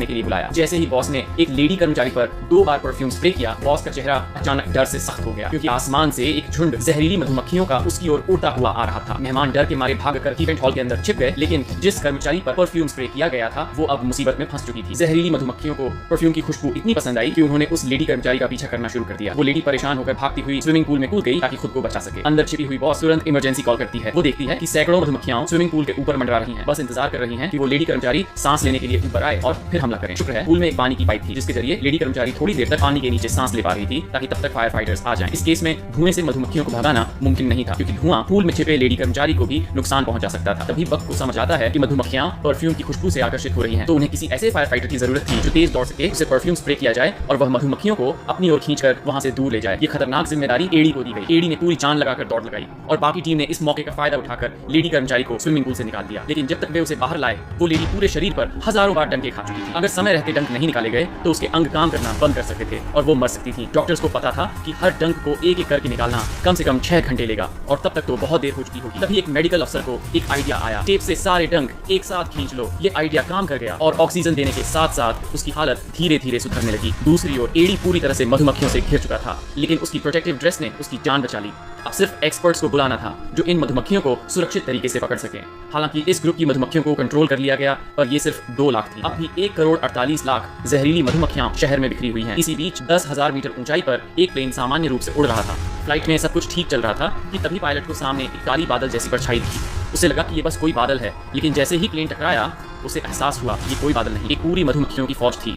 के लिए बुलाया। जैसे ही बॉस ने एक लेडी कर्मचारी पर 2 बार परफ्यूम स्प्रे किया, बॉस का चेहरा अचानक डर से सख्त हो गया, क्योंकि आसमान से एक झुंड जहरीली मधुमक्खियों का उसकी ओर उड़ता हुआ आ रहा था। मेहमान डर के मारे भागकर इवेंट हॉल के अंदर छिप गए, लेकिन जिस कर्मचारी पर परफ्यूम स्प्रे किया गया था वो अब मुसीबत में फंस चुकी थी। जहरीली मधुमक्खियों को परफ्यूम की खुशबू इतनी पसंद आई कि उन्होंने उस लेडी कर्मचारी का पीछा करना शुरू कर दिया। वो लेडी परेशान होकर भागती हुई स्विमिंग पूल में कूद गई ताकि खुद को बचा सके। अंदर छिपी हुई बॉस तुरंत इमरजेंसी कॉल करती है। वो देखती है कि सैकड़ों मधुमक्खियां स्विमिंग पूल के ऊपर मंडरा रही हैं, बस इंतजार कर रही हैं कि वो लेडी कर्मचारी सांस लेने के लिए ऊपर आए और फिर हमला करें। शुक्र है पूल में एक पानी की पाइप थी, जिसके जरिए लेडी कर्मचारी थोड़ी देर तक पानी के नीचे सांस ले पा रही थी, ताकि तब तक फायर फाइटर्स आ जाएं। इस केस में धुएं से मधुमक्खियों को भगाना मुमकिन नहीं था, क्योंकि धुआं पूल में छिपे लेडी कर्मचारी को भी नुकसान पहुंचा सकता था। तभी बक को समझ आता है कि मधुमक्खियां परफ्यूम की खुशबू से आकर्षित हो रही हैं, तो उन्हें किसी ऐसे फायर फाइटर की जरूरत थी जो तेज दौड़ सके, उसे परफ्यूम स्प्रे किया जाए और वह मधुमक्खियों को अपनी ओर खींचकर वहां से दूर ले जाए। ये खतरनाक जिम्मेदारी एडी को दी गई। एडी ने पूरी जान लगाकर दौड़ लगाई और बाकी टीम ने इस मौके का फायदा उठाकर लेडी कर्मचारी को स्विमिंग पूल से निकाल दिया। लेकिन जब तक वे उसे बाहर लाए, वो लेडी पूरे शरीर पर हजारों बार डंके खा चुकी थी। अगर समय रहते डंक नहीं निकाले गए तो उसके अंग काम करना बंद कर सकते थे और वो मर सकती थी। डॉक्टर्स को पता था कि हर डंक को एक एक करके निकालना कम से कम 6 घंटे लेगा, और तब तक तो बहुत देर हो चुकी होगी। तभी एक मेडिकल अफसर को एक आइडिया आया, टेप से सारे डंक एक साथ खींच लो। ये आइडिया काम कर गया और ऑक्सीजन देने के साथ साथ उसकी हालत धीरे धीरे सुधरने लगी। दूसरी ओर एडी पूरी तरह से मधुमक्खियों से घिर चुका था, लेकिन उसकी प्रोटेक्टिव ड्रेस ने उसकी जान बचा ली। अब सिर्फ एक्सपर्ट्स को बुलाना था जो इन मधुमक्खियों को सुरक्षित तरीके से पकड़ सके। हालांकि इस ग्रुप की मधुमक्खियों को कंट्रोल कर लिया गया, पर ये सिर्फ 2 लाख थी। अब भी 1 करोड़ 48 लाख जहरीली मधुमक्खियां शहर में बिखरी हुई हैं। इसी बीच 10,000 मीटर ऊंचाई पर एक प्लेन सामान्य रूप से उड़ रहा था। फ्लाइट में सब कुछ ठीक चल रहा था कि तभी पायलट को सामने एक काली बादल जैसी परछाई दिखी। उसे लगा कि ये बस कोई बादल है, लेकिन जैसे ही प्लेन टकराया उसे एहसास हुआ ये कोई बादल नहीं, एक पूरी मधुमक्खियों की फौज थी।